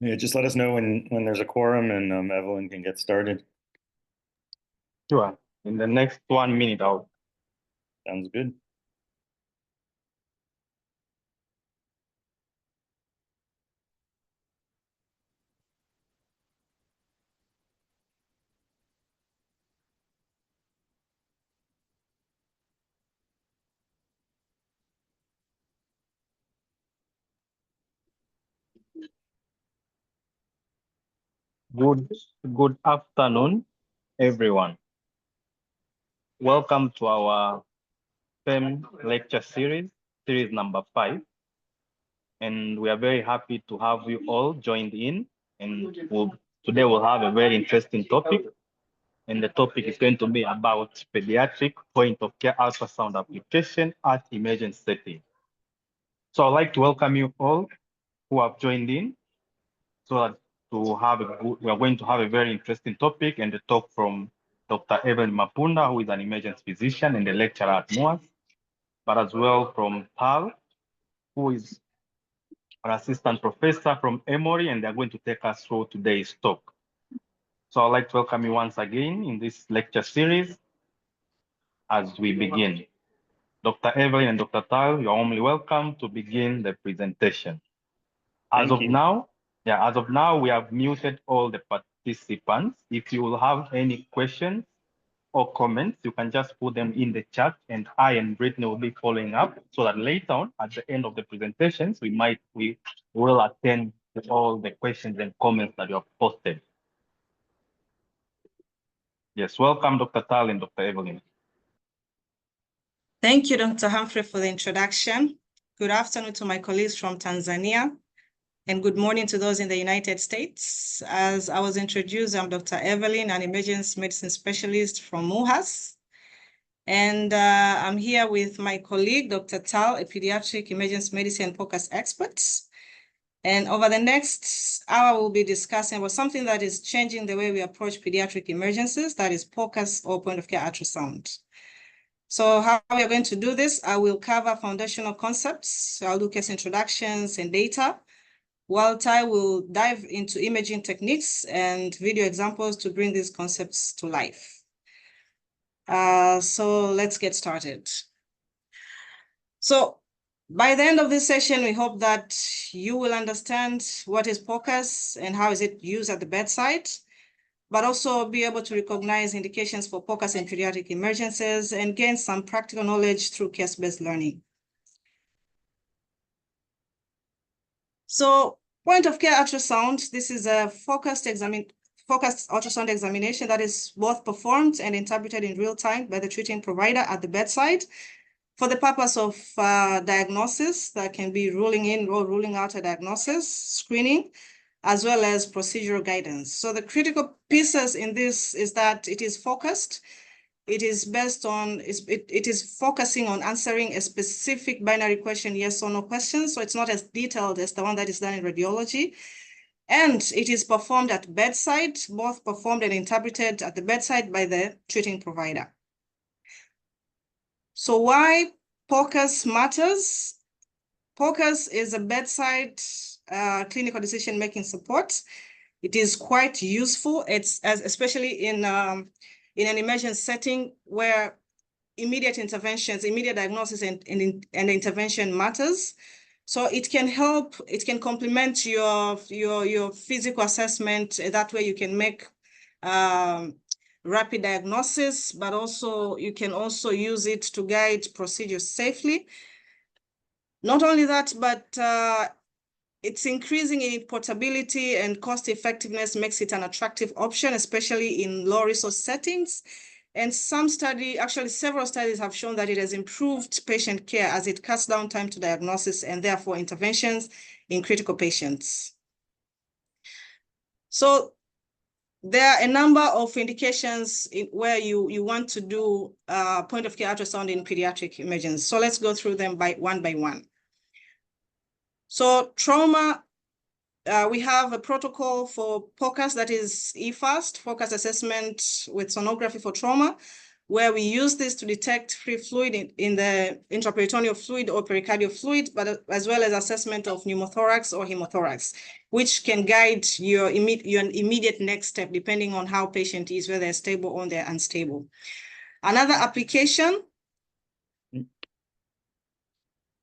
Yeah, just let us know when there's a quorum and Evelyne can get started. Sure. In the next 1 minute out. Sounds good. Good afternoon, everyone. Welcome to our STEM lecture series number 5. And we are very happy to have you all joined in. And today we'll have a very interesting topic. And the topic is going to be about pediatric point of care ultrasound application at emergency setting. So I'd like to welcome you all who have joined in. So that we are going to have a very interesting topic and a talk from Dr. Evelyne Mapunda, who is an emergency physician and a lecturer at MOAS, but as well from Tal, who is an assistant professor from Emory, and they're going to take us through today's talk. So I'd like to welcome you once again in this lecture series as we begin. Dr. Evelyne and Dr. Tal, you're warmly welcome to begin the presentation. As of now, we have muted all the participants. If you will have any questions or comments, you can just put them in the chat, and I and Brittany will be following up so that later on at the end of the presentations, we will attend to all the questions and comments that you have posted. Yes, welcome, Dr. Tal and Dr. Evelyne. Thank you, Dr. Humphrey, for the introduction. Good afternoon to my colleagues from Tanzania, and good morning to those in the United States. As I was introduced, I'm Dr. Evelyne, an emergency medicine specialist from MOAS. And I'm here with my colleague, Dr. Tal, a pediatric emergency medicine and POCUS expert. And over the next hour, we'll be discussing about something that is changing the way we approach pediatric emergencies, that is POCUS, or point of care ultrasound. So how we are going to do this, I will cover foundational concepts. So I'll do case introductions and data, while Tai will dive into imaging techniques and video examples to bring these concepts to life. So let's get started. So by the end of this session, we hope that you will understand what is POCUS and how is it used at the bedside, but also be able to recognize indications for POCUS in pediatric emergencies and gain some practical knowledge through case-based learning. So point of care ultrasound, this is a focused ultrasound examination that is both performed and interpreted in real time by the treating provider at the bedside for the purpose of diagnosis, that can be ruling in or ruling out a diagnosis, screening, as well as procedural guidance. So the critical pieces in this is that it is focused. It is based on, it is focusing on answering a specific binary question, yes or no question. So it's not as detailed as the one that is done in radiology. And it is performed at bedside, both performed and interpreted at the bedside by the treating provider. So why POCUS matters? POCUS is a bedside clinical decision-making support. It is quite useful. Especially in an emergency setting where immediate interventions, immediate diagnosis and intervention matters. So it can help, it can complement your physical assessment. That way you can make rapid diagnosis, but also you can also use it to guide procedures safely. Not only that, but it's increasing in portability and cost effectiveness makes it an attractive option, especially in low resource settings. And several studies have shown that it has improved patient care as it cuts down time to diagnosis and therefore interventions in critical patients. So there are a number of indications where you want to do point of care ultrasound in pediatric emergencies. So let's go through them one by one. So trauma, we have a protocol for POCUS that is EFAST, focus assessment with sonography for trauma. where we use this to detect free fluid in the intraperitoneal fluid or pericardial fluid, but as well as assessment of pneumothorax or hemothorax, which can guide your immediate next step, depending on how patient is, whether they're stable or they're unstable. Another application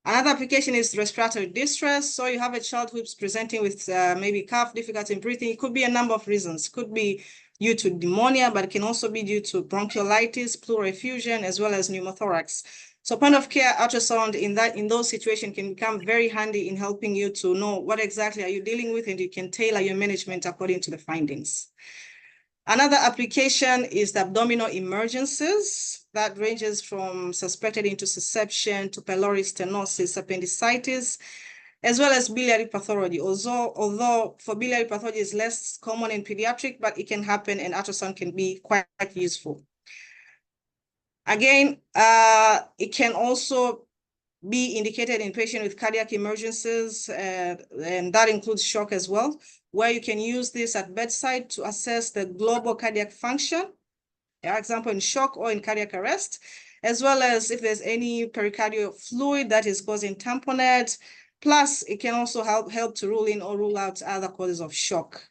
is respiratory distress. So you have a child who's presenting with maybe cough, difficulty in breathing. It could be a number of reasons. It could be due to pneumonia, but it can also be due to bronchiolitis, pleural effusion, as well as pneumothorax. So point of care ultrasound in those situations can become very handy in helping you to know what exactly are you dealing with, and you can tailor your management according to the findings. Another application is the abdominal emergencies that ranges from suspected intussusception to pyloric stenosis, appendicitis, as well as biliary pathology. Although for biliary pathology is less common in pediatric, but it can happen and ultrasound can be quite useful. Again, it can also be indicated in patients with cardiac emergencies, and that includes shock as well, where you can use this at bedside to assess the global cardiac function, for example, in shock or in cardiac arrest, as well as if there's any pericardial fluid that is causing tamponade. Plus, it can also help to rule in or rule out other causes of shock.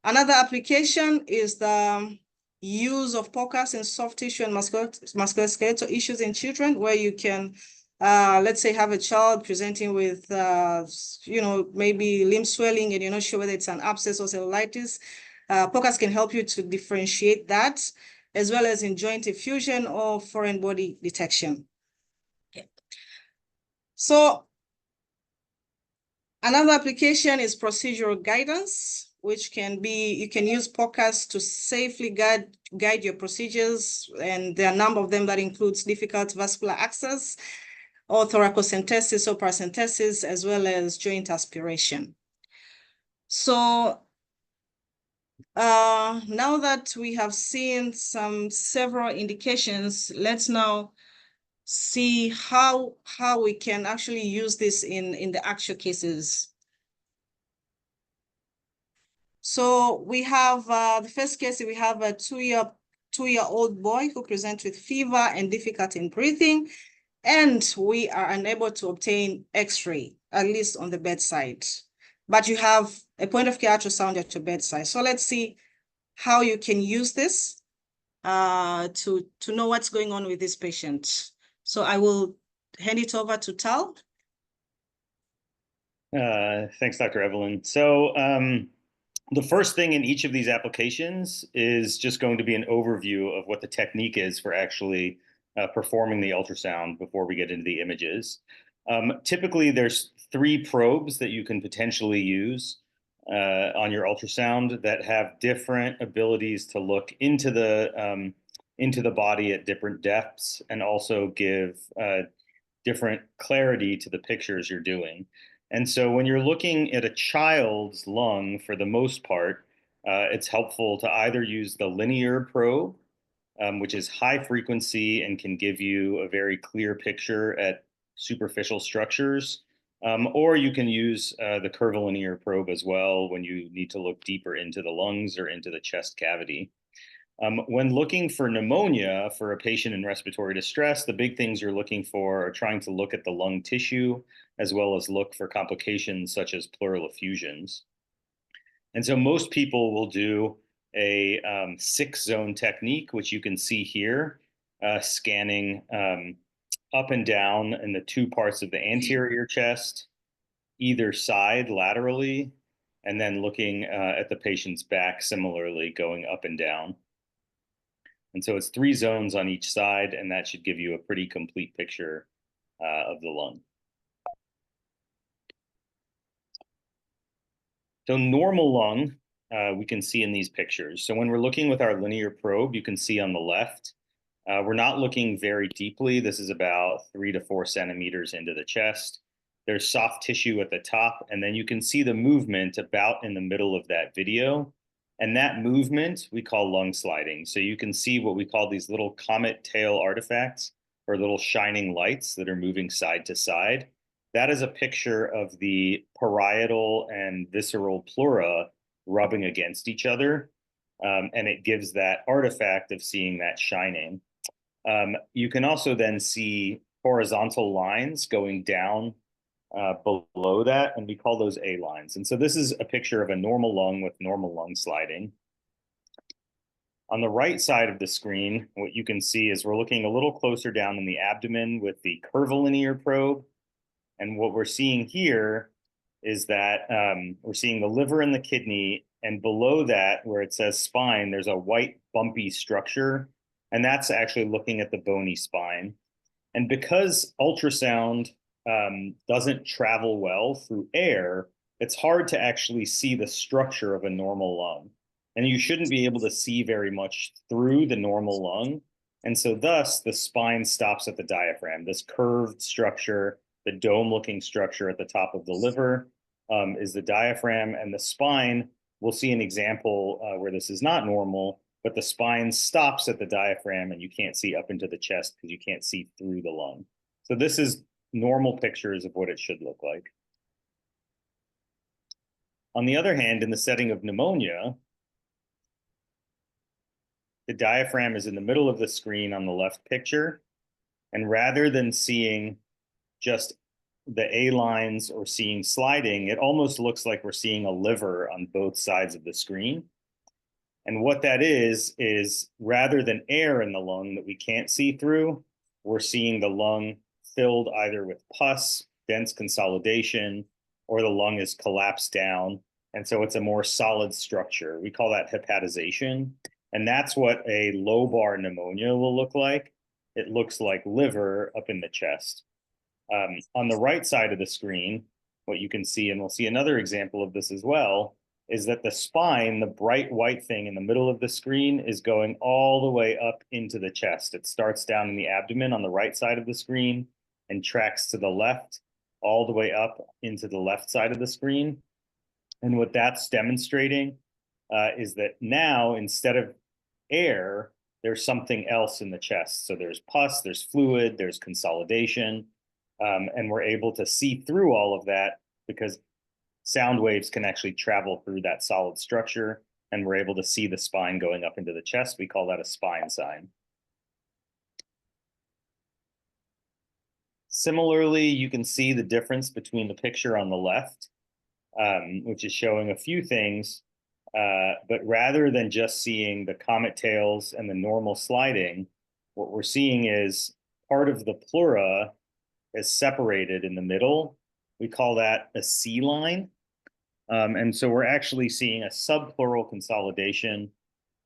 Another application is the use of POCUS in soft tissue and musculoskeletal issues in children, where you can, let's say, have a child presenting with, maybe limb swelling, and you're not sure whether it's an abscess or cellulitis. POCUS can help you to differentiate that, as well as in joint effusion or foreign body detection. Okay. So another application is procedural guidance, which can be, you can use POCUS to safely guide your procedures, and there are a number of them that includes difficult vascular access, or thoracocentesis or paracentesis, as well as joint aspiration. So now that we have seen several indications, let's now see how we can actually use this in the actual cases. So we have the first case, we have a two-year-old boy who presents with fever and difficulty in breathing, and we are unable to obtain X-ray, at least on the bedside. But you have a point of care ultrasound at your bedside. So let's see how you can use this to know what's going on with this patient. So I will hand it over to Tal. Thanks, Dr. Evelyne. So the first thing in each of these applications is just going to be an overview of what the technique is for actually performing the ultrasound before we get into the images. Typically, there's 3 probes that you can potentially use on your ultrasound that have different abilities to look into the body at different depths, and also give different clarity to the pictures you're doing. And so when you're looking at a child's lung, for the most part, it's helpful to either use the linear probe, which is high frequency and can give you a very clear picture at superficial structures, or you can use the curvilinear probe as well when you need to look deeper into the lungs or into the chest cavity. When looking for pneumonia for a patient in respiratory distress, the big things you're looking for are trying to look at the lung tissue, as well as look for complications such as pleural effusions. And so most people will do a 6-zone technique, which you can see here, scanning up and down in the 2 parts of the anterior chest, either side laterally, and then looking at the patient's back similarly, going up and down. And so it's 3 zones on each side, and that should give you a pretty complete picture of the lung. So normal lung, we can see in these pictures. So when we're looking with our linear probe, you can see on the left, we're not looking very deeply. This is about 3 to 4 centimeters into the chest. There's soft tissue at the top, and then you can see the movement about in the middle of that video. And that movement we call lung sliding. So you can see what we call these little comet tail artifacts, or little shining lights that are moving side to side. That is a picture of the parietal and visceral pleura rubbing against each other. And it gives that artifact of seeing that shining. You can also then see horizontal lines going down below that, and we call those A lines. And so this is a picture of a normal lung with normal lung sliding. On the right side of the screen, what you can see is we're looking a little closer down in the abdomen with the curvilinear probe. And what we're seeing here is that we're seeing the liver and the kidney, and below that, where it says spine, there's a white bumpy structure, and that's actually looking at the bony spine. And because ultrasound doesn't travel well through air, it's hard to actually see the structure of a normal lung. And you shouldn't be able to see very much through the normal lung. And so thus, the spine stops at the diaphragm. This curved structure, the dome-looking structure at the top of the liver is the diaphragm, and the spine, we'll see an example where this is not normal, but the spine stops at the diaphragm and you can't see up into the chest because you can't see through the lung. So this is normal pictures of what it should look like. On the other hand, in the setting of pneumonia, the diaphragm is in the middle of the screen on the left picture. And rather than seeing just the A lines or seeing sliding, it almost looks like we're seeing a liver on both sides of the screen. And what that is rather than air in the lung that we can't see through, we're seeing the lung filled either with pus, dense consolidation, or the lung is collapsed down. And so it's a more solid structure. We call that hepatization. And that's what a lobar pneumonia will look like. It looks like liver up in the chest. On the right side of the screen, what you can see, and we'll see another example of this as well, is that the spine, the bright white thing in the middle of the screen, is going all the way up into the chest. It starts down in the abdomen on the right side of the screen and tracks to the left, all the way up into the left side of the screen. And what that's demonstrating is that now, instead of air, there's something else in the chest. So there's pus, there's fluid, there's consolidation, and we're able to see through all of that because sound waves can actually travel through that solid structure, and we're able to see the spine going up into the chest. We call that a spine sign. Similarly, you can see the difference between the picture on the left, which is showing a few things, but rather than just seeing the comet tails and the normal sliding, what we're seeing is part of the pleura is separated in the middle. We call that a C line. And so we're actually seeing a subpleural consolidation.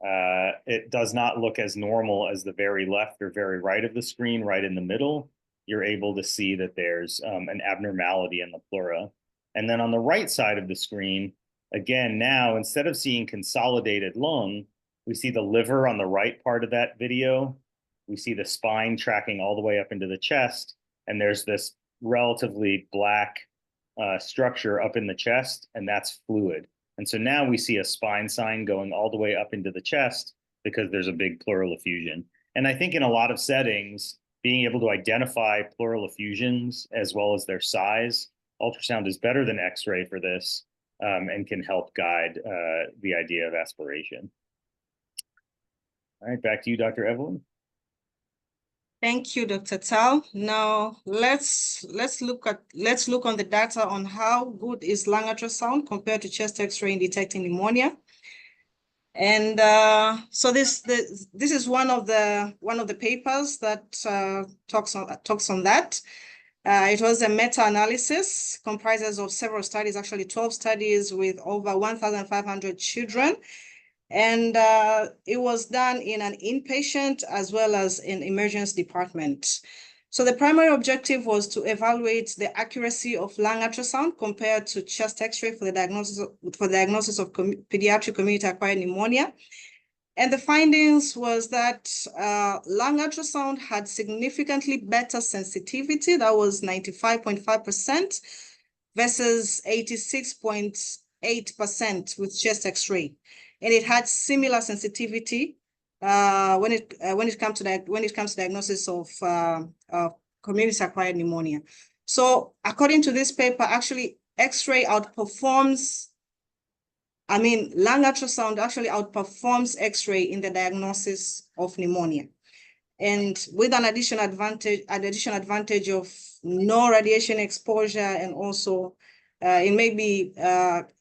It does not look as normal as the very left or very right of the screen, right in the middle. You're able to see that there's an abnormality in the pleura. And then on the right side of the screen, again, now, instead of seeing consolidated lung, we see the liver on the right part of that video. We see the spine tracking all the way up into the chest. And there's this relatively black structure up in the chest, and that's fluid. And so now we see a spine sign going all the way up into the chest because there's a big pleural effusion. And I think in a lot of settings, being able to identify pleural effusions as well as their size, ultrasound is better than X-ray for this, and can help guide the idea of aspiration. All right, back to you, Dr. Evelyne. Thank you, Dr. Tal. Now let's look on the data on how good is lung ultrasound compared to chest X-ray in detecting pneumonia. And so this is one of the papers that talks on that. It was a meta-analysis, comprises of several studies, actually 12 studies with over 1,500 children. And it was done in an inpatient as well as in emergency department. So the primary objective was to evaluate the accuracy of lung ultrasound compared to chest X-ray for the diagnosis of pediatric community-acquired pneumonia. And the findings was that lung ultrasound had significantly better sensitivity. That was 95.5% versus 86.8% with chest X-ray. And it had similar sensitivity when it comes to diagnosis of community-acquired pneumonia. So according to this paper, actually X-ray outperforms. Lung ultrasound actually outperforms X-ray in the diagnosis of pneumonia. and with an additional advantage of no radiation exposure, and also it may be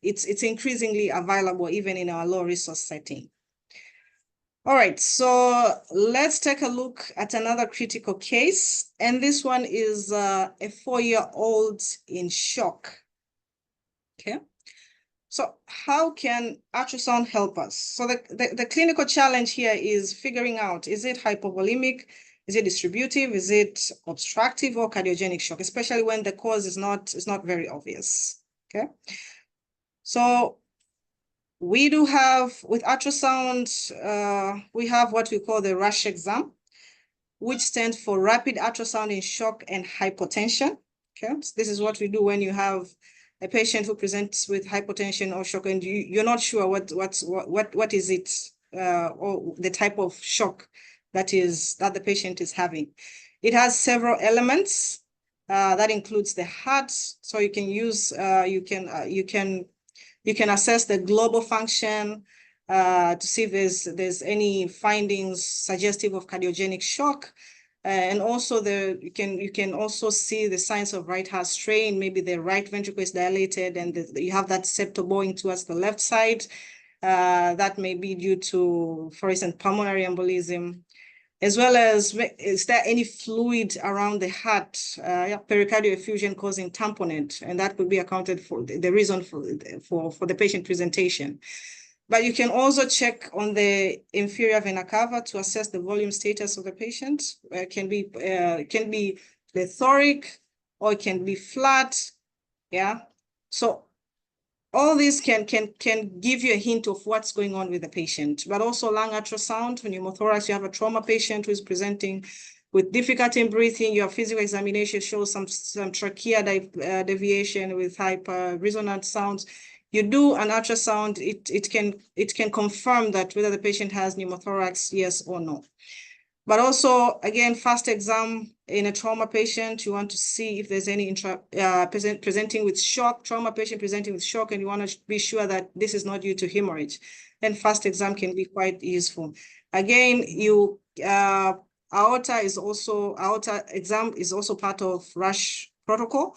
it's increasingly available even in our low resource setting. All right, so let's take a look at another critical case, and this one is a 4-year-old in shock. Okay. So how can ultrasound help us? So the clinical challenge here is figuring out, is it hypovolemic? Is it distributive? Is it obstructive or cardiogenic shock, especially when the cause is not very obvious, okay? So we do have, with ultrasound, we have what we call the RUSH exam, which stands for Rapid Ultrasound in Shock and Hypotension, okay? So this is what we do when you have a patient who presents with hypotension or shock, and you're not sure what is it, or the type of shock that the patient is having. It has several elements that includes the heart. So you can use you can assess the global function to see if there's any findings suggestive of cardiogenic shock. And also you can also see the signs of right heart strain. Maybe the right ventricle is dilated and you have that septal bowing towards the left side. That may be due to, for instance, pulmonary embolism, as well as, is there any fluid around the heart, pericardial effusion causing tamponade, and that could be accounted for the reason for the patient presentation. But you can also check on the inferior vena cava to assess the volume status of the patient. It can be plethoric or it can be flat. Yeah. So all this can give you a hint of what's going on with the patient. But also lung ultrasound, pneumothorax, you have a trauma patient who is presenting with difficulty in breathing. Your physical examination shows some trachea deviation with hyper resonant sounds. You do an ultrasound, it can confirm that whether the patient has pneumothorax, yes or no. But also, again, fast exam in a trauma patient, you want to see if there's any presenting with shock, trauma patient presenting with shock, and you want to be sure that this is not due to hemorrhage. Then fast exam can be quite useful. Again, aorta exam is also part of RUSH protocol.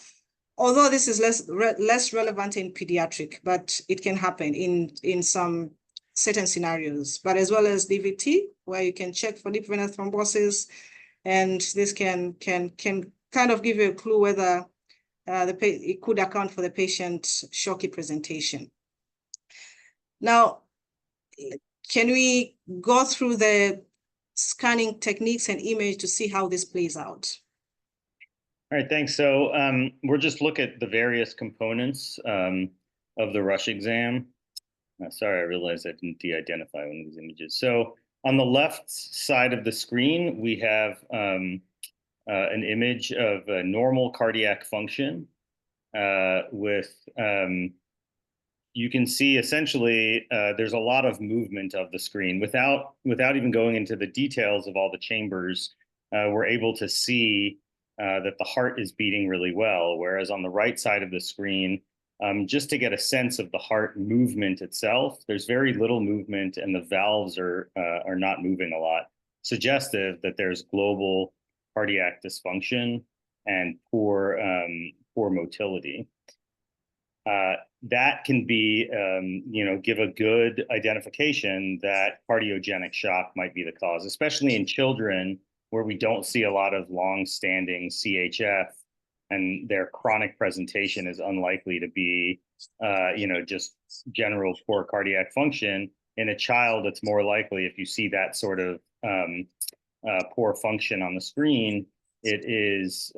Although this is less relevant in pediatric, but it can happen in some certain scenarios, but as well as DVT, where you can check for deep venous thrombosis, and this can kind of give you a clue whether it could account for the patient's shocky presentation. Now, can we go through the scanning techniques and image to see how this plays out? All right, thanks. So we'll just look at the various components of the RUSH exam. Sorry, I realized I didn't de-identify one of these images. So on the left side of the screen, we have an image of a normal cardiac function with, you can see essentially there's a lot of movement of the screen. Without even going into the details of all the chambers, we're able to see that the heart is beating really well, whereas on the right side of the screen, just to get a sense of the heart movement itself, there's very little movement and the valves are not moving a lot, suggestive that there's global cardiac dysfunction and poor motility. That can be, give a good identification that cardiogenic shock might be the cause, especially in children where we don't see a lot of long-standing CHF, and their chronic presentation is unlikely to be, just general poor cardiac function. In a child, it's more likely, if you see that sort of poor function on the screen, it's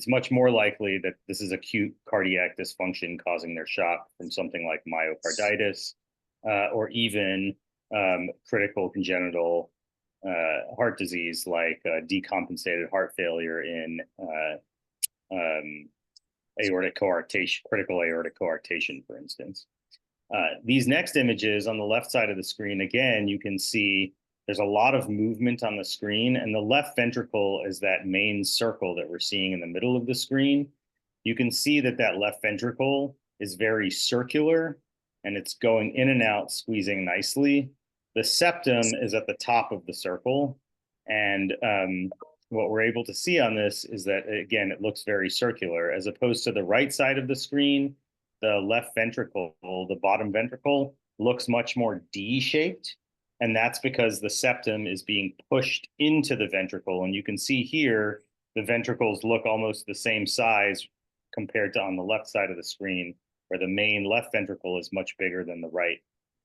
much more likely that this is acute cardiac dysfunction causing their shock from something like myocarditis or even critical congenital heart disease like decompensated heart failure in aortic coarctation, critical aortic coarctation, for instance. These next images on the left side of the screen, again, you can see there's a lot of movement on the screen, and the left ventricle is that main circle that we're seeing in the middle of the screen. You can see that that left ventricle is very circular, and it's going in and out, squeezing nicely. The septum is at the top of the circle, And what we're able to see on this is that, again, it looks very circular, as opposed to the right side of the screen. The left ventricle, the bottom ventricle, looks much more D-shaped. And that's because the septum is being pushed into the ventricle. And you can see here, the ventricles look almost the same size compared to on the left side of the screen, where the main left ventricle is much bigger than the right.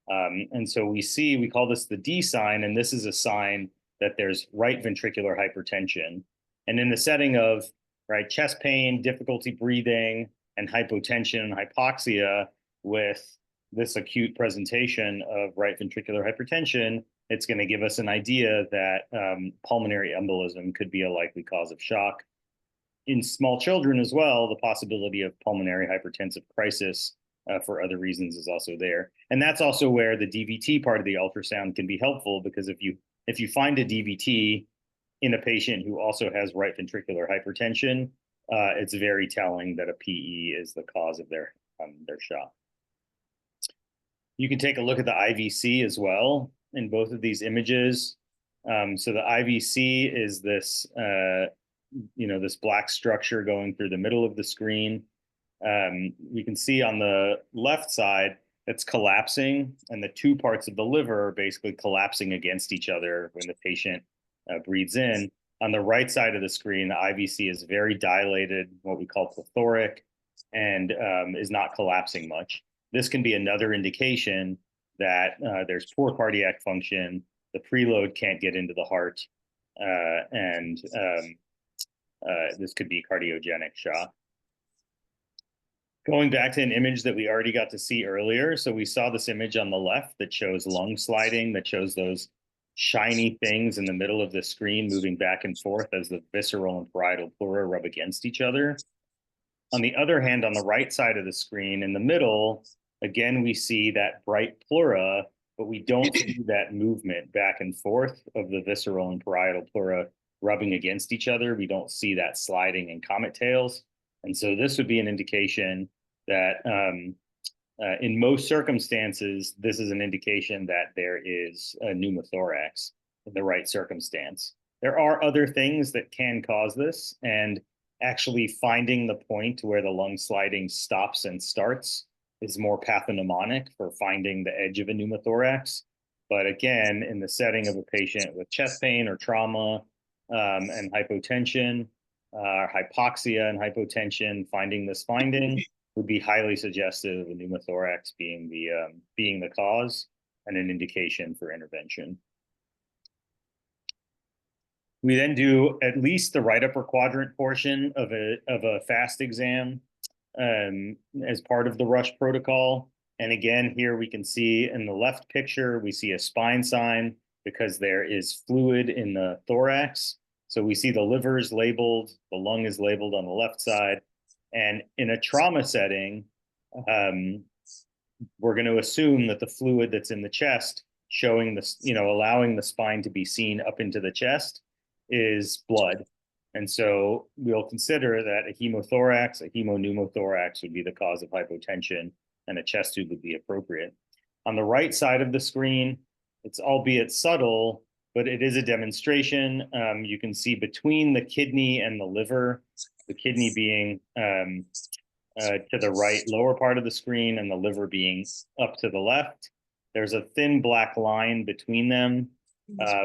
And so we call this the D sign, and this is a sign that there's right ventricular hypertension. And in the setting of chest pain, difficulty breathing, and hypotension and hypoxia with this acute presentation of right ventricular hypertension, it's going to give us an idea that pulmonary embolism could be a likely cause of shock. In small children as well, the possibility of pulmonary hypertensive crisis for other reasons is also there. And that's also where the DVT part of the ultrasound can be helpful, because if you find a DVT in a patient who also has right ventricular hypertension, it's very telling that a PE is the cause of their shock. You can take a look at the IVC as well in both of these images. So the IVC is this, this black structure going through the middle of the screen. You can see on the left side, it's collapsing, and the two parts of the liver are basically collapsing against each other when the patient breathes in. On the right side of the screen, the IVC is very dilated, what we call plethoric, and is not collapsing much. This can be another indication that there's poor cardiac function, the preload can't get into the heart, and this could be cardiogenic shock. Going back to an image that we already got to see earlier. So we saw this image on the left that shows lung sliding, that shows those shiny things in the middle of the screen moving back and forth as the visceral and parietal pleura rub against each other. On the other hand, on the right side of the screen in the middle, again, we see that bright pleura, but we don't see that movement back and forth of the visceral and parietal pleura rubbing against each other. We don't see that sliding in comet tails. And so this would be an indication that in most circumstances, this is an indication that there is a pneumothorax in the right circumstance. There are other things that can cause this, and actually finding the point where the lung sliding stops and starts is more pathognomonic for finding the edge of a pneumothorax. But again, in the setting of a patient with chest pain or trauma and hypotension, hypoxia and hypotension, finding this finding would be highly suggestive of a pneumothorax being the cause and an indication for intervention. We then do at least the right upper quadrant portion of a FAST exam as part of the RUSH protocol. And again, here we can see in the left picture, we see a spine sign because there is fluid in the thorax. So we see the liver is labeled, the lung is labeled on the left side. And in a trauma setting, we're going to assume that the fluid that's in the chest, showing this, allowing the spine to be seen up into the chest, is blood. And so we'll consider that a hemothorax, a hemopneumothorax would be the cause of hypotension, and a chest tube would be appropriate. On the right side of the screen, it's albeit subtle, but it is a demonstration. You can see between the kidney and the liver, the kidney being to the right lower part of the screen and the liver being up to the left. There's a thin black line between them,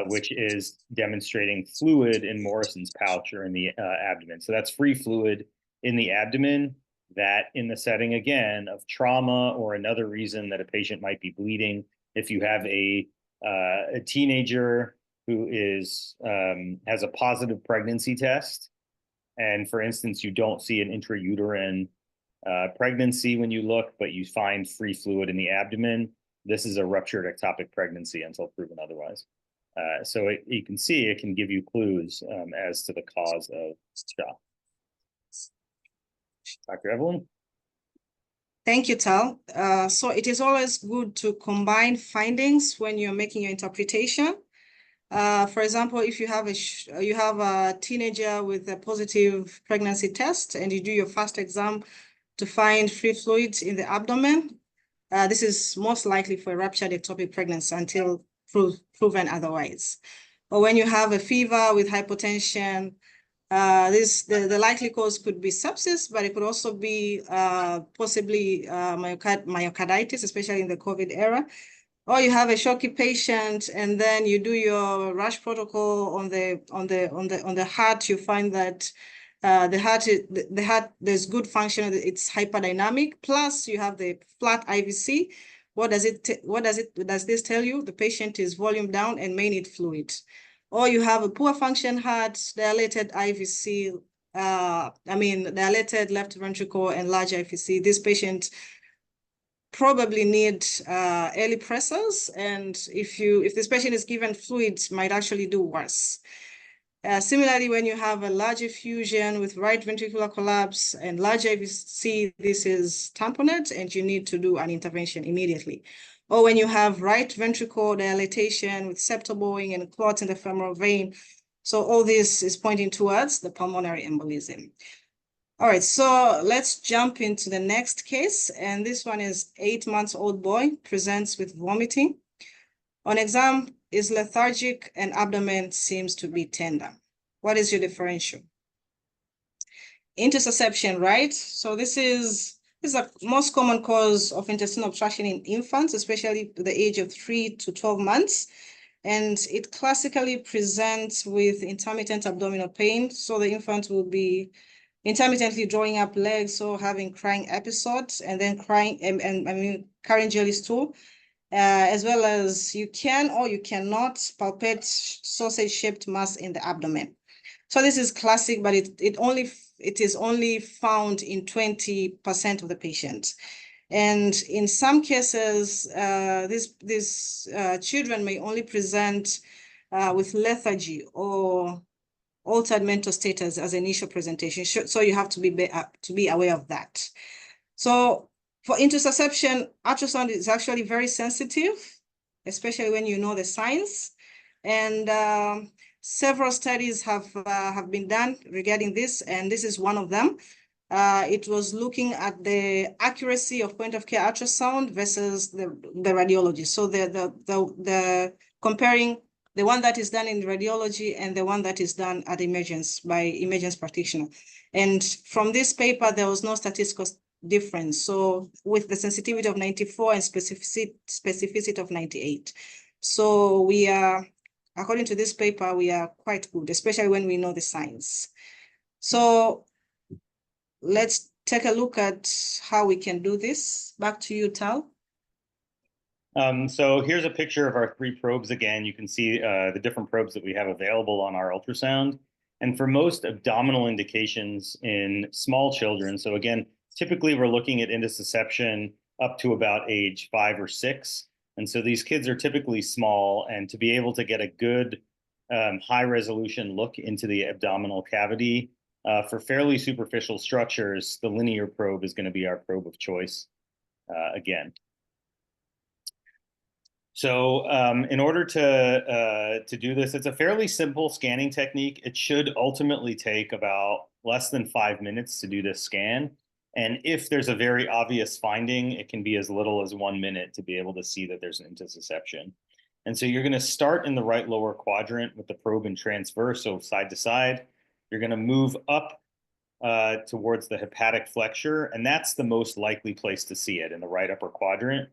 which is demonstrating fluid in Morrison's pouch or in the abdomen. So that's free fluid in the abdomen that, in the setting, again, of trauma or another reason that a patient might be bleeding, if you have a teenager who has a positive pregnancy test, and for instance, you don't see an intrauterine pregnancy when you look, but you find free fluid in the abdomen, this is a ruptured ectopic pregnancy until proven otherwise. So you can see it can give you clues as to the cause of shock. Dr. Evelyne? Thank you, Tal. So it is always good to combine findings when you're making your interpretation. For example, if you have a teenager with a positive pregnancy test and you do your FAST exam to find free fluids in the abdomen, this is most likely for a ruptured ectopic pregnancy until proven otherwise. or when you have a fever with hypotension. The likely cause could be sepsis, but it could also be possibly myocarditis, especially in the COVID era. Or you have a shocky patient, and then you do your rush protocol on the heart. You find that the heart there's good function. It's hyperdynamic. Plus, you have the flat IVC. What does this tell you? The patient is volume down and may need fluid. Or you have a poor function heart, dilated IVC. Dilated left ventricle and large IVC. This patient probably need early pressors, and if this patient is given fluids, might actually do worse. Similarly, when you have a large effusion with right ventricular collapse and large IVC, this is tamponade, and you need to do an intervention immediately. Or when you have right ventricle dilatation with septal bowing and clots in the femoral vein. So all this is pointing towards the pulmonary embolism. All right, so let's jump into the next case. And this one is 8-month-old boy, presents with vomiting. On exam, is lethargic and abdomen seems to be tender. What is your differential? Intussusception, right? So this is the most common cause of intestinal obstruction in infants, especially the age of 3 to 12 months. And it classically presents with intermittent abdominal pain. So the infant will be intermittently drawing up legs or having crying episodes, and then carrying jelly stool, as well as you can or you cannot palpate sausage-shaped mass in the abdomen. So this is classic, but it is only found in 20% of the patients. And in some cases, these children may only present with lethargy or altered mental status as initial presentation. So you have to be aware of that. So for intussusception, ultrasound is actually very sensitive, especially when you know the signs. And several studies have been done regarding this, and this is one of them. It was looking at the accuracy of point-of-care ultrasound versus the radiology. So the comparing the one that is done in radiology and the one that is done at emergence by emergence practitioner. And from this paper, there was no statistical difference. So with the sensitivity of 94 and specificity of 98. So we are, according to this paper, we are quite good, especially when we know the signs. So let's take a look at how we can do this. Back to you, Tal. So here's a picture of our 3 probes again. You can see the different probes that we have available on our ultrasound. And for most abdominal indications in small children, so again, typically we're looking at intussusception up to about age 5 or 6. And so these kids are typically small, and to be able to get a good high resolution look into the abdominal cavity for fairly superficial structures, the linear probe is going to be our probe of choice again. So in order to do this, it's a fairly simple scanning technique. It should ultimately take about less than 5 minutes to do this scan. And if there's a very obvious finding, it can be as little as 1 minute to be able to see that there's an intussusception. And so you're going to start in the right lower quadrant with the probe in transverse, so side to side. You're going to move up towards the hepatic flexure, and that's the most likely place to see it in the right upper quadrant.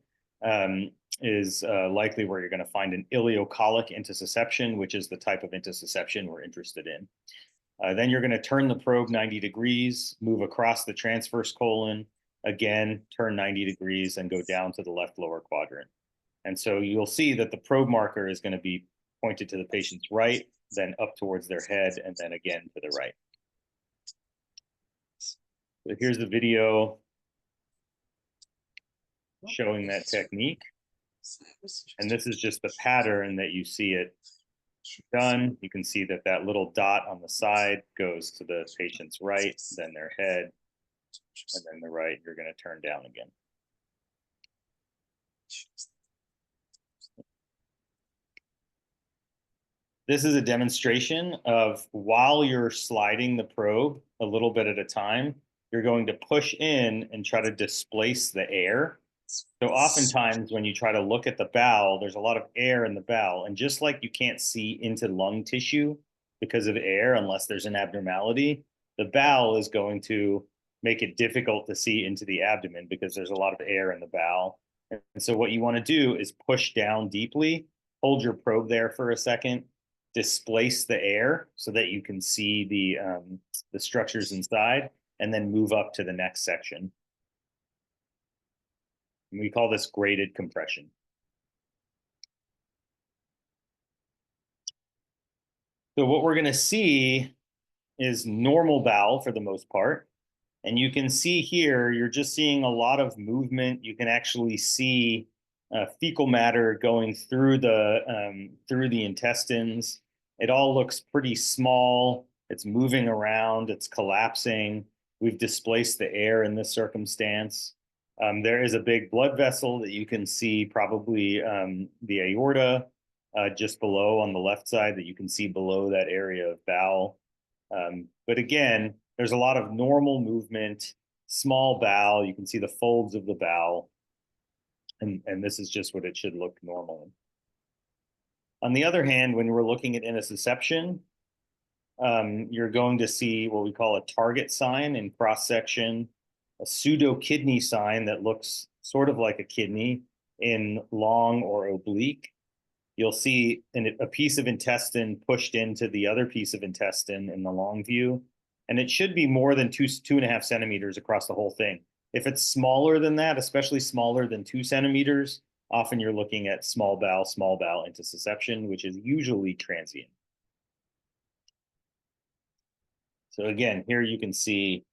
Is likely where you're going to find an ileocolic intussusception, which is the type of intussusception we're interested in. Then you're going to turn the probe 90 degrees, move across the transverse colon, again, turn 90 degrees, and go down to the left lower quadrant. And so you'll see that the probe marker is going to be pointed to the patient's right, then up towards their head, and then again to the right. So here's the video showing that technique. And this is just the pattern that you see it done. You can see that that little dot on the side goes to the patient's right, then their head, and then the right. You're going to turn down again. This is a demonstration of while you're sliding the probe a little bit at a time, you're going to push in and try to displace the air So oftentimes when you try to look at the bowel, there's a lot of air in the bowel. And just like you can't see into lung tissue because of air, unless there's an abnormality, the bowel is going to make it difficult to see into the abdomen because there's a lot of air in the bowel. And so what you want to do is push down deeply, hold your probe there for a second, displace the air so that you can see the structures inside, and then move up to the next section. And we call this graded compression. So what we're going to see is normal bowel for the most part. And you can see here, you're just seeing a lot of movement. You can actually see fecal matter going through the intestines. It all looks pretty small. It's moving around. It's collapsing. We've displaced the air in this circumstance. There is a big blood vessel that you can see, probably the aorta, just below on the left side, that you can see below that area of bowel. But again, there's a lot of normal movement, small bowel. You can see the folds of the bowel. And this is just what it should look normal. On the other hand, when we're looking at intussusception, you're going to see what we call a target sign in cross-section, a pseudo-kidney sign that looks sort of like a kidney in long or oblique. You'll see a piece of intestine pushed into the other piece of intestine in the long view. And it should be more than 2.5 centimeters across the whole thing. If it's smaller than that, especially smaller than 2 centimeters, often you're looking at small bowel intussusception, which is usually transient. So again, here you can see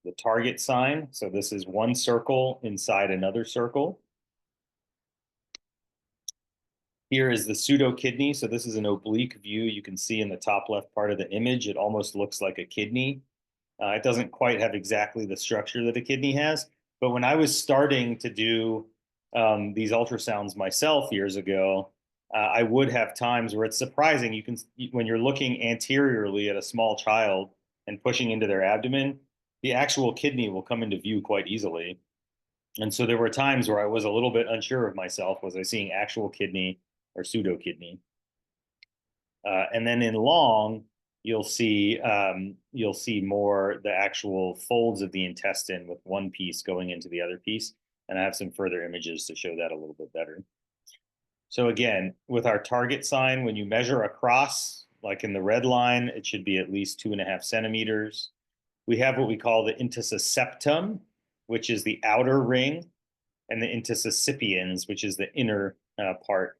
the target sign. So this is one circle inside another circle. Here is the pseudo-kidney. So this is an oblique view. You can see in the top left part of the image, it almost looks like a kidney. It doesn't quite have exactly the structure that a kidney has. But when I was starting to do these ultrasounds myself years ago, I would have times where it's surprising. You can, when you're looking anteriorly at a small child and pushing into their abdomen, the actual kidney will come into view quite easily. And so there were times where I was a little bit unsure of myself. Was I seeing actual kidney or pseudo-kidney? And then in long, you'll see more the actual folds of the intestine with one piece going into the other piece. And I have some further images to show that a little bit better. So again, with our target sign, when you measure across, like in the red line, it should be at least 2.5 centimeters. We have what we call the intussusceptum, which is the outer ring, and the intussuscipiens, which is the inner part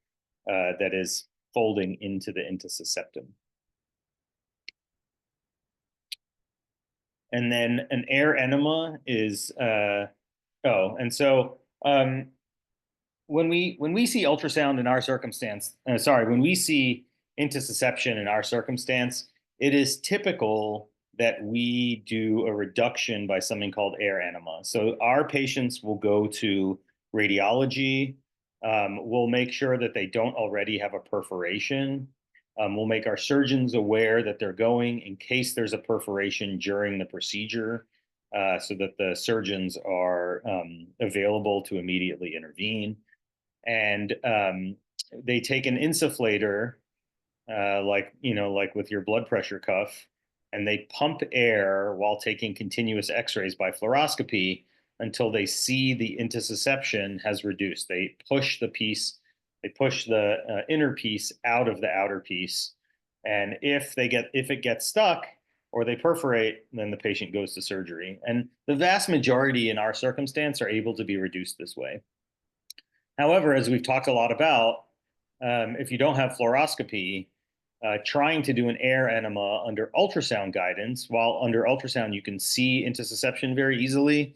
that is folding into the intussusceptum. And then an air enema is, when we see ultrasound in our circumstance, when we see intussusception in our circumstance, it is typical that we do a reduction by something called air enema. So our patients will go to radiology. We'll make sure that they don't already have a perforation. We'll make our surgeons aware that they're going in case there's a perforation during the procedure, so that the surgeons are available to immediately intervene. And they take an insufflator, like with your blood pressure cuff, and they pump air while taking continuous x-rays by fluoroscopy until they see the intussusception has reduced. They push the inner piece out of the outer piece. And if it gets stuck or they perforate, then the patient goes to surgery. And the vast majority in our circumstance are able to be reduced this way. However, as we've talked a lot about, if you don't have fluoroscopy, trying to do an air enema under ultrasound guidance, while under ultrasound you can see intussusception very easily,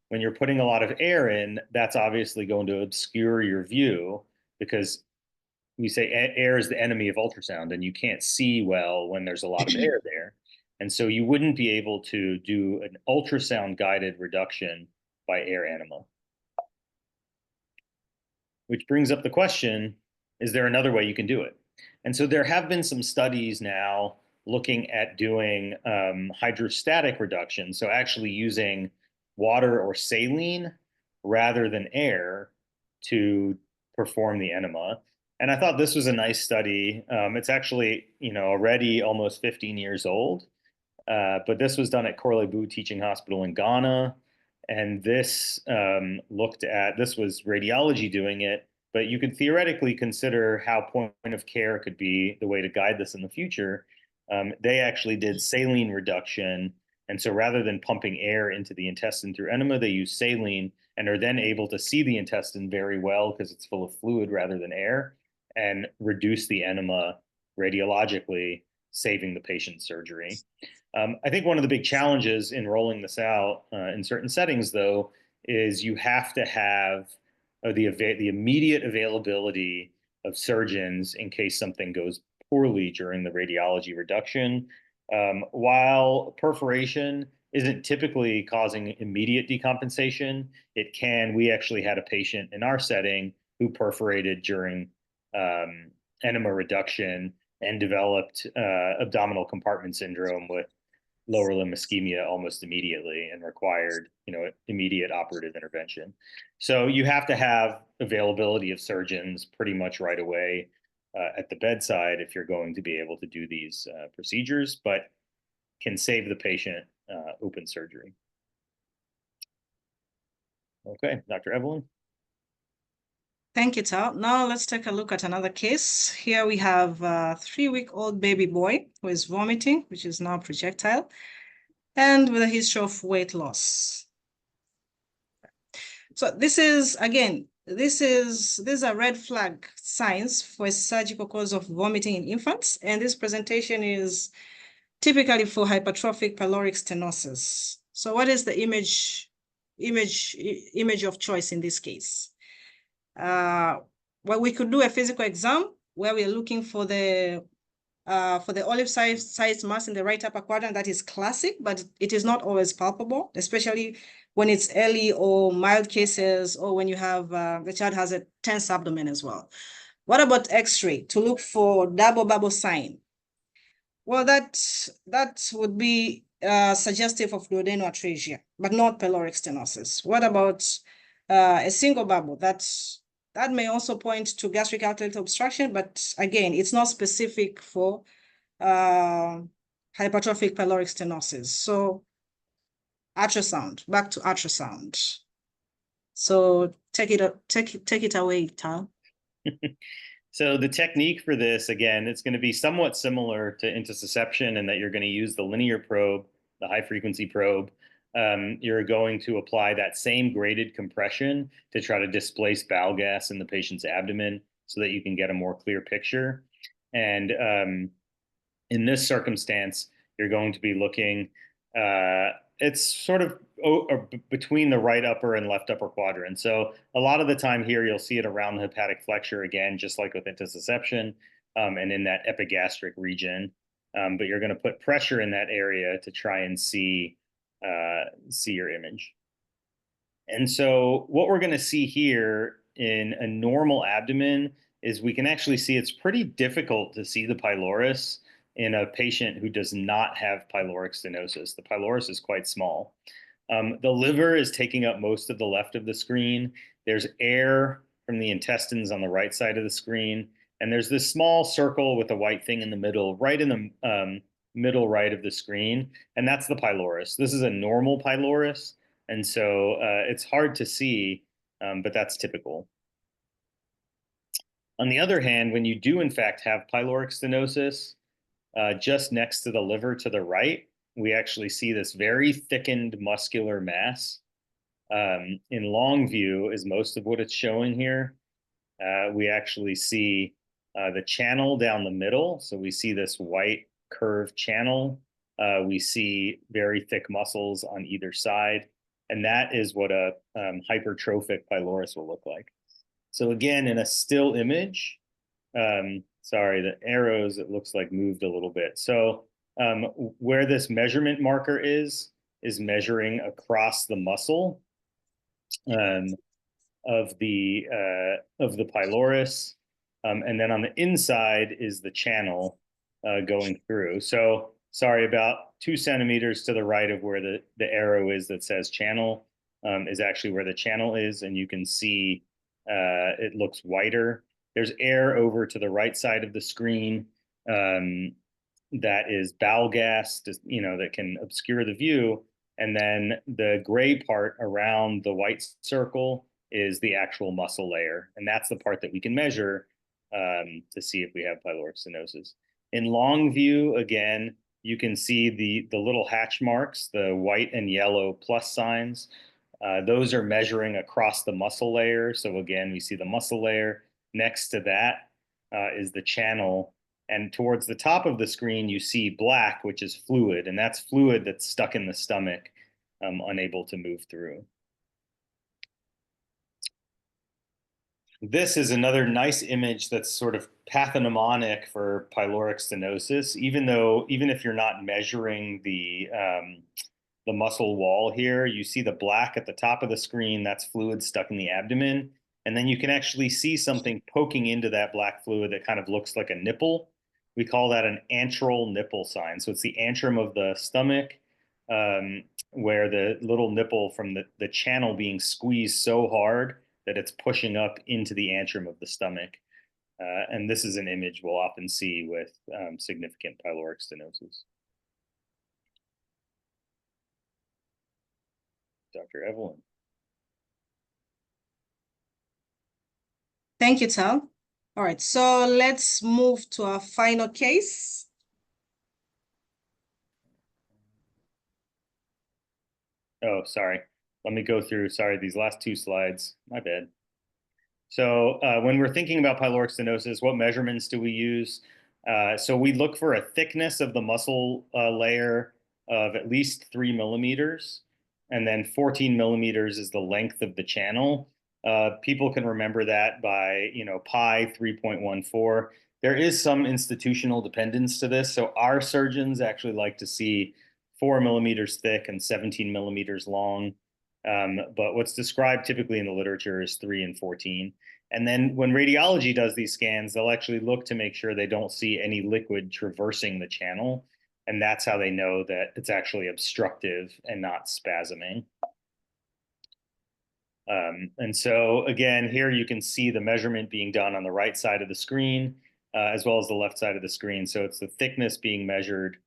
when you're putting a lot of air in, that's obviously going to obscure your view, because we say air is the enemy of ultrasound, and you can't see well when there's a lot of air there. And so you wouldn't be able to do an ultrasound-guided reduction by air enema. Which brings up the question, is there another way you can do it? And so there have been some studies now looking at doing hydrostatic reduction, so actually using water or saline rather than air to perform the enema. And I thought this was a nice study. It's actually, already almost 15 years old, but this was done at Korle-Bu Teaching Hospital in Ghana. And this this was radiology doing it, but you could theoretically consider how point of care could be the way to guide this in the future. They actually did saline reduction. And so rather than pumping air into the intestine through enema, they use saline and are then able to see the intestine very well because it's full of fluid rather than air, and reduce the enema radiologically, saving the patient surgery. I think one of the big challenges in rolling this out in certain settings, though, is you have to have the immediate availability of surgeons in case something goes poorly during the radiology reduction. While perforation isn't typically causing immediate decompensation, it can. We actually had a patient in our setting who perforated during enema reduction and developed abdominal compartment syndrome with lower limb ischemia almost immediately and required, immediate operative intervention. So you have to have availability of surgeons pretty much right away at the bedside if you're going to be able to do these procedures, but can save the patient open surgery. Okay, Dr. Evelyne. Thank you, Tal. Now let's take a look at another case. Here we have a 3-week-old baby boy who is vomiting, which is now projectile, and with a history of weight loss. So this is, again, these are red flag signs for a surgical cause of vomiting in infants. And this presentation is typically for hypertrophic pyloric stenosis. So what is the image of choice in this case? Well, we could do a physical exam where we are looking for the olive-sized mass in the right upper quadrant. That is classic, but it is not always palpable, especially when it's early or mild cases, or when you have the child has a tense abdomen as well. What about X-ray to look for double bubble sign? Well, that would be suggestive of duodenoatresia, but not pyloric stenosis. What about a single bubble? That may also point to gastric outlet obstruction, but again, it's not specific for hypertrophic pyloric stenosis. So ultrasound, back to ultrasound. So take it away, Tal. So the technique for this, again, it's going to be somewhat similar to intussusception in that you're going to use the linear probe, the high frequency probe. You're going to apply that same graded compression to try to displace bowel gas in the patient's abdomen so that you can get a more clear picture. And in this circumstance, you're going to be looking, it's sort of between the right upper and left upper quadrant. So a lot of the time here, you'll see it around the hepatic flexure again, just like with intussusception, and in that epigastric region. But you're going to put pressure in that area to try and see your image. And so what we're going to see here in a normal abdomen is we can actually see it's pretty difficult to see the pylorus in a patient who does not have pyloric stenosis. The pylorus is quite small. The liver is taking up most of the left of the screen. There's air from the intestines on the right side of the screen. And there's this small circle with a white thing in the middle, right in the middle right of the screen. And that's the pylorus. This is a normal pylorus. And so it's hard to see, but that's typical. On the other hand, when you do in fact have pyloric stenosis, just next to the liver to the right, we actually see this very thickened muscular mass. In long view is most of what it's showing here. We actually see the channel down the middle. So we see this white curved channel. We see very thick muscles on either side. And that is what a hypertrophic pylorus will look like. So again, in a still image, sorry, the arrows, it looks like moved a little bit. So where this measurement marker is measuring across the muscle of the pylorus. And then on the inside is the channel going through. So sorry, about 2 centimeters to the right of where the arrow is that says channel. is actually where the channel is, and you can see it looks whiter. There's air over to the right side of the screen that is bowel gas, that can obscure the view. And then the gray part around the white circle is the actual muscle layer. And that's the part that we can measure to see if we have pyloric stenosis. In long view, again, you can see the little hatch marks, the white and yellow plus signs. Those are measuring across the muscle layer. So again, we see the muscle layer. Next to that is the channel. And towards the top of the screen, you see black, which is fluid. And that's fluid that's stuck in the stomach, unable to move through. This is another nice image that's sort of pathognomonic for pyloric stenosis, even if you're not measuring the muscle wall here, you see the black at the top of the screen, that's fluid stuck in the abdomen. And then you can actually see something poking into that black fluid that kind of looks like a nipple. We call that an antral nipple sign. So it's the antrum of the stomach, where the little nipple from the channel being squeezed so hard that it's pushing up into the antrum of the stomach. And this is an image we'll often see with significant pyloric stenosis. Dr. Evelyne. Thank you, Tal. All right, so let's move to our final case. Oh, sorry. Let me go through, these last two slides. My bad. So when we're thinking about pyloric stenosis, what measurements do we use? So we look for a thickness of the muscle layer of at least 3 millimeters. And then 14 millimeters is the length of the channel. People can remember that by, pi 3.14. There is some institutional dependence to this. So our surgeons actually like to see 4 millimeters thick and 17 millimeters long. But what's described typically in the literature is 3 and 14. And then when radiology does these scans, they'll actually look to make sure they don't see any liquid traversing the channel. And that's how they know that it's actually obstructive and not spasming. And so again, here you can see the measurement being done on the right side of the screen, as well as the left side of the screen. So it's the thickness being measured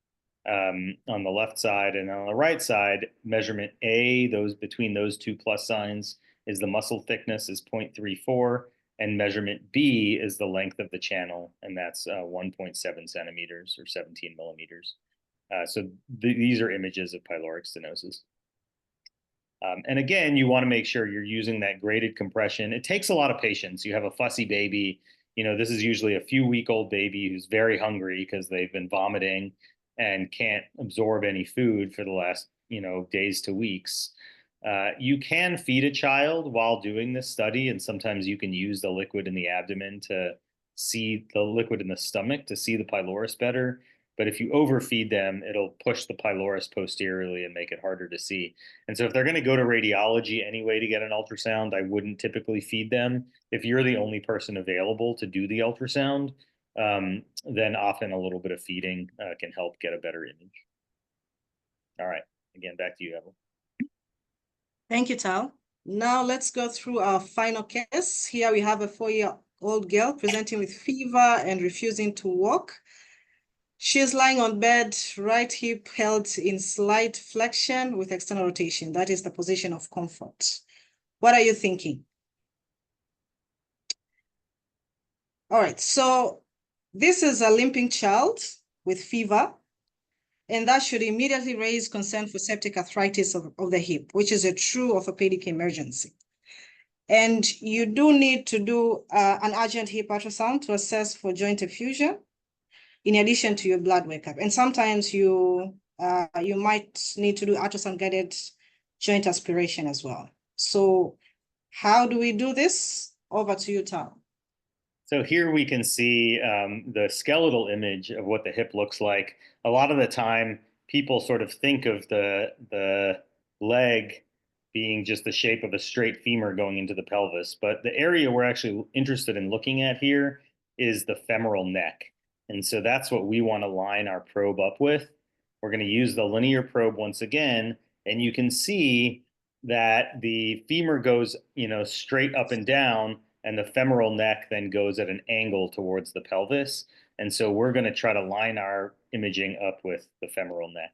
on the left side, and on the right side, measurement A, between those two plus signs, is the muscle thickness is 0.34, and measurement B is the length of the channel, and that's 1.7 centimeters or 17 millimeters. So these are images of pyloric stenosis. And again, you want to make sure you're using that graded compression. It takes a lot of patience. You have a fussy baby. This is usually a few-week-old baby who's very hungry because they've been vomiting and can't absorb any food for the last, days to weeks. You can feed a child while doing this study, and sometimes you can use the liquid in the abdomen to see the liquid in the stomach to see the pylorus better. But if you overfeed them, it'll push the pylorus posteriorly and make it harder to see. And so if they're going to go to radiology anyway to get an ultrasound, I wouldn't typically feed them. If you're the only person available to do the ultrasound, then often a little bit of feeding can help get a better image. All right, again, back to you, Evelyn. Thank you, Tal. Now let's go through our final case. Here we have a 4-year-old girl presenting with fever and refusing to walk. She's lying on bed, right hip held in slight flexion with external rotation. That is the position of comfort. What are you thinking? All right, so this is a limping child with fever, and that should immediately raise concern for septic arthritis of the hip, which is a true orthopedic emergency. And you do need to do an urgent hip ultrasound to assess for joint effusion, in addition to your blood workup. And sometimes you might need to do ultrasound-guided joint aspiration as well. So how do we do this? Over to you, Tal. So here we can see the skeletal image of what the hip looks like. A lot of the time, people sort of think of the leg being just the shape of a straight femur going into the pelvis. But the area we're actually interested in looking at here is the femoral neck. And so that's what we want to line our probe up with. We're going to use the linear probe once again, and you can see that the femur goes, straight up and down, and the femoral neck then goes at an angle towards the pelvis. And so we're going to try to line our imaging up with the femoral neck.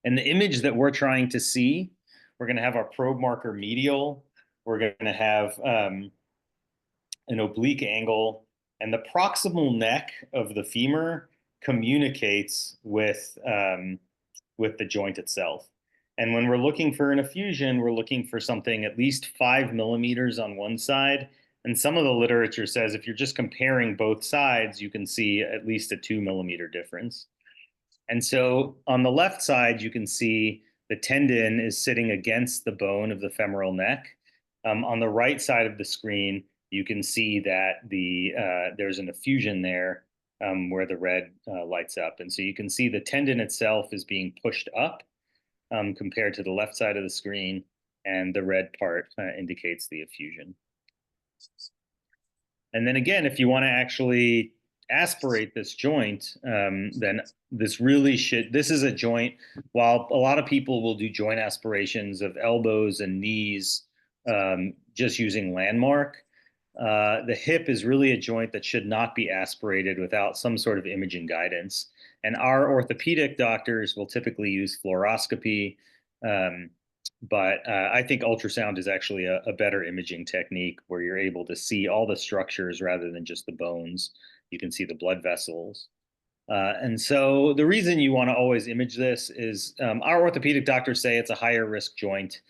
And the image that we're trying to see, we're going to have our probe marker medial. We're going to have an oblique angle, and the proximal neck of the femur communicates with the joint itself. And when we're looking for an effusion, we're looking for something at least 5 millimeters on one side. And some of the literature says if you're just comparing both sides, you can see at least a 2 millimeter difference. And so on the left side, you can see the tendon is sitting against the bone of the femoral neck. On the right side of the screen, you can see that there's an effusion there where the red lights up. And so you can see the tendon itself is being pushed up compared to the left side of the screen, and the red part indicates the effusion. And then again, if you want to actually aspirate this joint, then this is a joint. While a lot of people will do joint aspirations of elbows and knees just using landmark, the hip is really a joint that should not be aspirated without some sort of imaging guidance. And our orthopedic doctors will typically use fluoroscopy, but I think ultrasound is actually a better imaging technique where you're able to see all the structures rather than just the bones. You can see the blood vessels. And so the reason you want to always image this is our orthopedic doctors say it's a higher risk joint,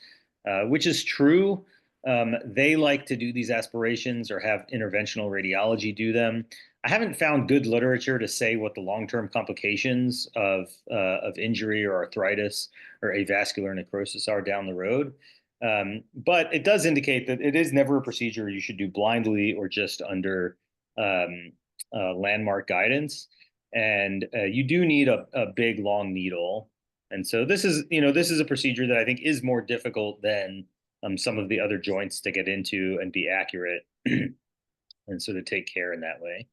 which is true. They like to do these aspirations or have interventional radiology do them. I haven't found good literature to say what the long-term complications of injury or arthritis or avascular necrosis are down the road. But it does indicate that it is never a procedure you should do blindly or just under landmark guidance. And you do need a big, long needle. And so this is a procedure that I think is more difficult than some of the other joints to get into and be accurate and so to take care in that way.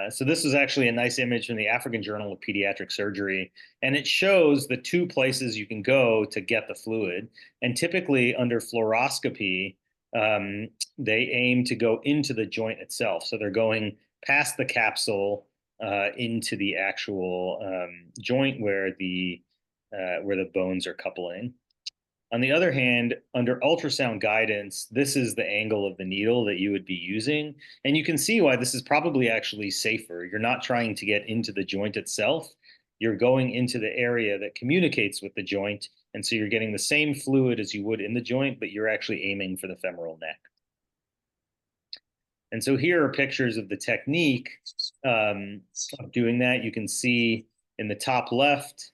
So this is actually a nice image from the African Journal of Pediatric Surgery, and it shows the two places you can go to get the fluid. And typically under fluoroscopy, they aim to go into the joint itself. So they're going past the capsule into the actual joint where the bones are coupling. On the other hand, under ultrasound guidance, this is the angle of the needle that you would be using. And you can see why this is probably actually safer. You're not trying to get into the joint itself. You're going into the area that communicates with the joint. And so you're getting the same fluid as you would in the joint, but you're actually aiming for the femoral neck. And so here are pictures of the technique of doing that. You can see in the top left,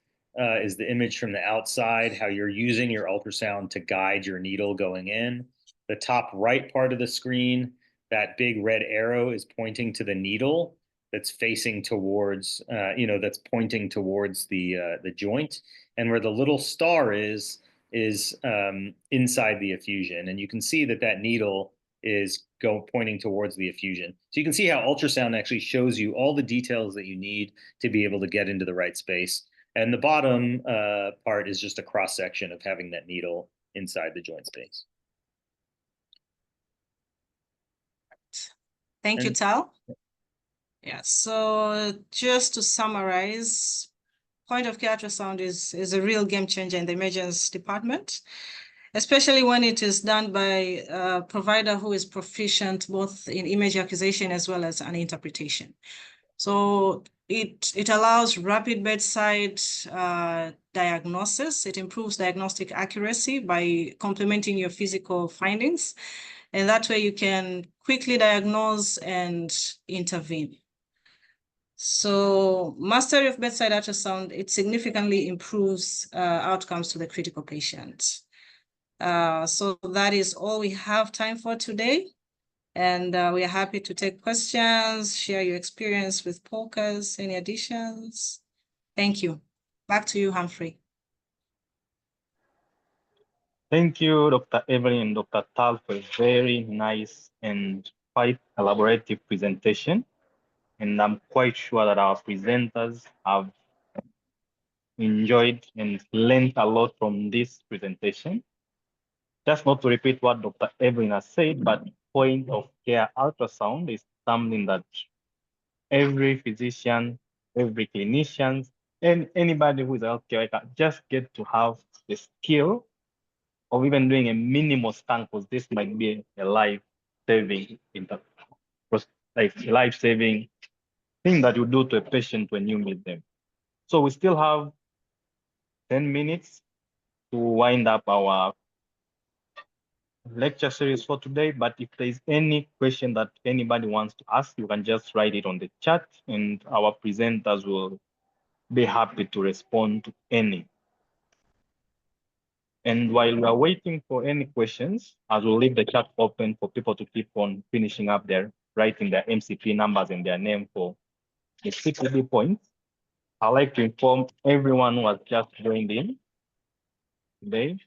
is the image from the outside, how you're using your ultrasound to guide your needle going in. The top right part of the screen, that big red arrow is pointing to the needle that's facing towards, that's pointing towards the joint. And where the little star is inside the effusion. And you can see that needle is pointing towards the effusion. So you can see how ultrasound actually shows you all the details that you need to be able to get into the right space. And the bottom part is just a cross section of having that needle inside the joint space. Thank you, Tal. Yeah, so just to summarize, point of care ultrasound is a real game changer in the emergency department, especially when it is done by a provider who is proficient both in image acquisition as well as an interpretation. So it allows rapid bedside diagnosis. It improves diagnostic accuracy by complementing your physical findings. And that way you can quickly diagnose and intervene. So mastery of bedside ultrasound, it significantly improves outcomes to the critical patient. So that is all we have time for today. And we are happy to take questions, share your experience with POCUS, any additions. Thank you. Back to you, Humphrey. Thank you, Dr. Evelyne and Dr. Tal, for a very nice and quite elaborative presentation. And I'm quite sure that our presenters have enjoyed and learned a lot from this presentation. Just not to repeat what Dr. Evelyne has said, but point of care ultrasound is something that every physician, every clinician, and anybody who is a healthcare worker just get to have the skill of even doing a minimal scan, because this might be a life-saving, like life-saving thing that you do to a patient when you meet them. So we still have 10 minutes to wind up our lecture series for today, but if there is any question that anybody wants to ask, you can just write it on the chat and our presenters will be happy to respond to any. And while we are waiting for any questions, as we'll leave the chat open for people to keep on finishing up their writing their MCP numbers and their name for the CPD points, I'd like to inform everyone who has just joined in today.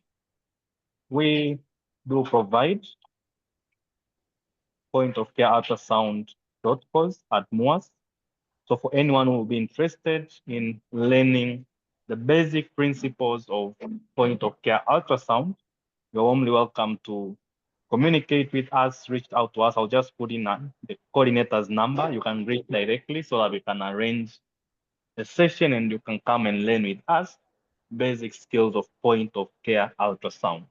We do provide point of care ultrasound protocols at MOAS. So for anyone who will be interested in learning the basic principles of point of care ultrasound, you're warmly welcome to communicate with us, reach out to us. I'll just put in the coordinator's number. You can reach directly so that we can arrange a session and you can come and learn with us basic skills of point of care ultrasound.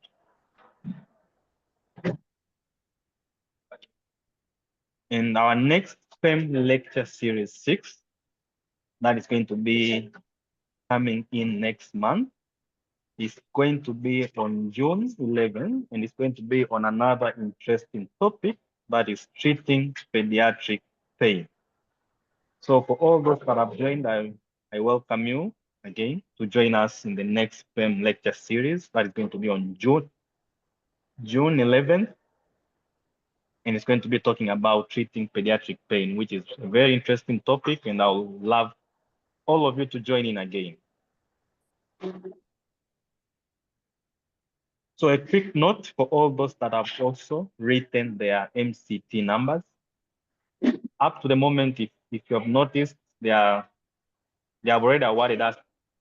In our next FEM lecture series 6, that is going to be coming in next month, is going to be on June 11, and it's going to be on another interesting topic, that is treating pediatric pain. So for all those that have joined, I welcome you again to join us in the next FEM lecture series that is going to be on June 11th. And it's going to be talking about treating pediatric pain, which is a very interesting topic, and I would love all of you to join in again. So a quick note for all those that have also written their MCT numbers. Up to the moment, if you have noticed, they have already awarded us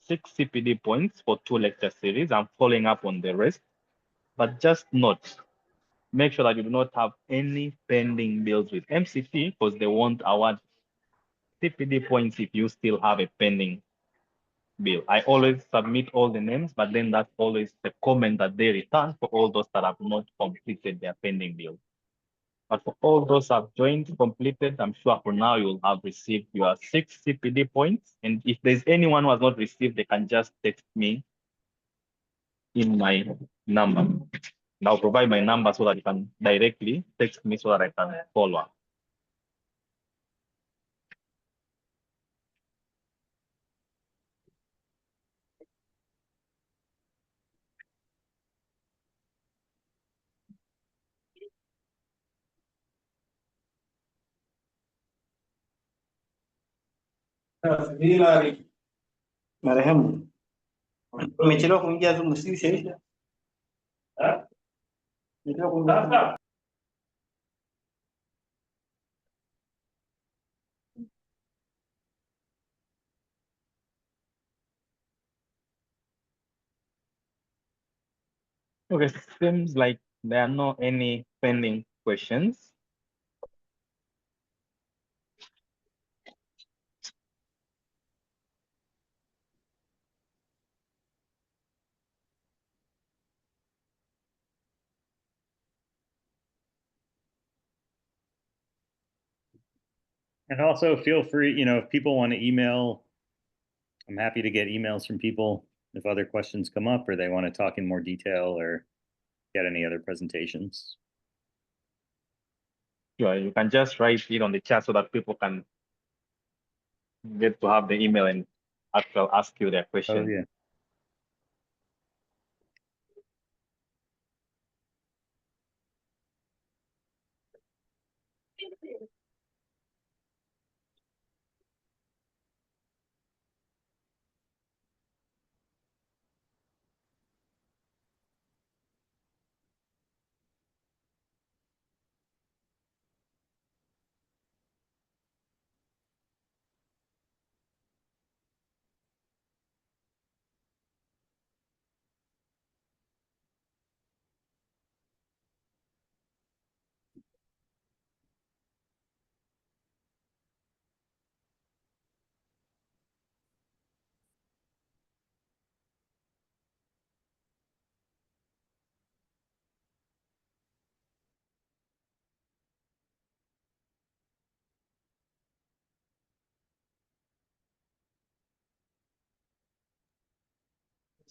6 CPD points for 2 lecture series. I'm following up on the rest, but just note, make sure that you do not have any pending bills with MCT, because they won't award CPD points if you still have a pending bill. I always submit all the names, but then that's always the comment that they return for all those that have not completed their pending bill. But for all those that have joined, completed, I'm sure for now you'll have received your 6 CPD points. And if there's anyone who has not received, they can just text me in my number. And I'll provide my number so that you can directly text me so that I can follow up. Marehemu umechelewa kuingia Zoom, si sheisha? Okay, seems like there are no any pending questions. And also feel free, if people want to email, I'm happy to get emails from people if other questions come up or they want to talk in more detail or get any other presentations. Sure, you can just write it on the chat so that people can get to have the email and actually ask you their question. Oh, yeah.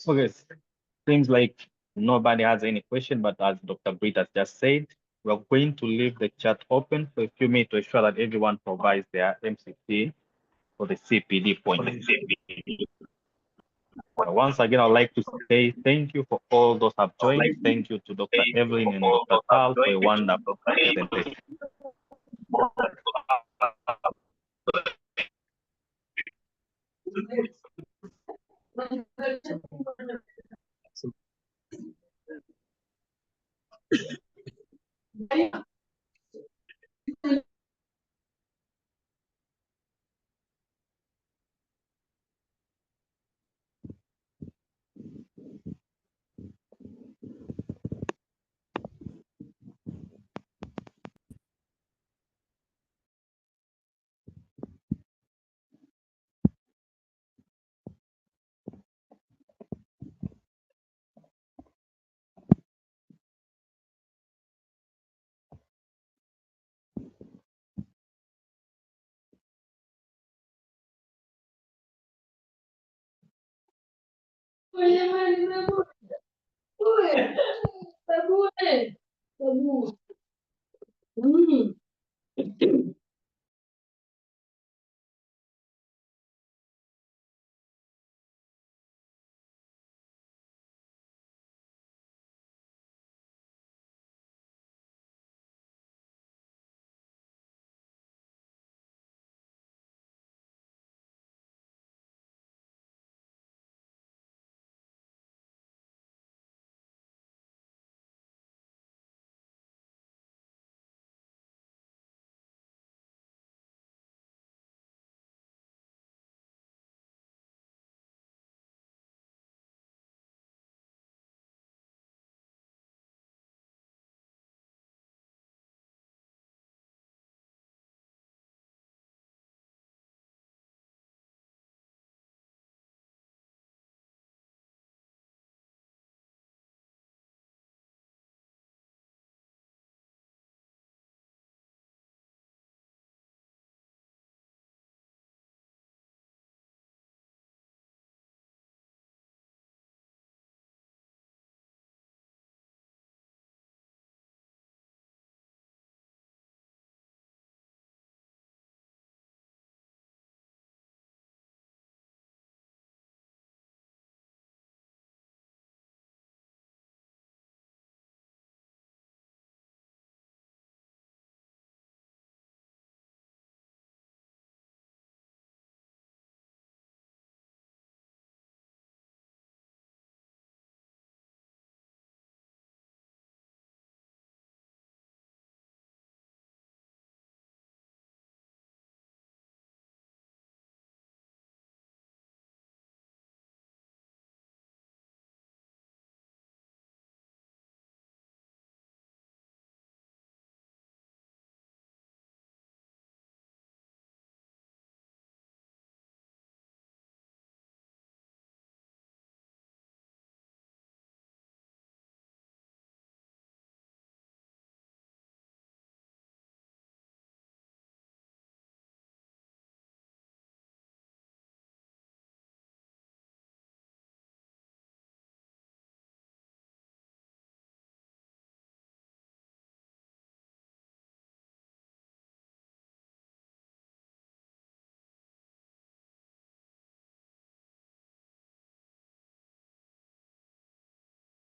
Okay, seems like nobody has any question, but as Dr. Britt has just said, we're going to leave the chat open for a few minutes to ensure that everyone provides their MCT for the CPD point. Once again, I'd like to say thank you for all those who have joined. Thank you to Dr. Evelyne and Dr. Tal for a wonderful presentation. Babule.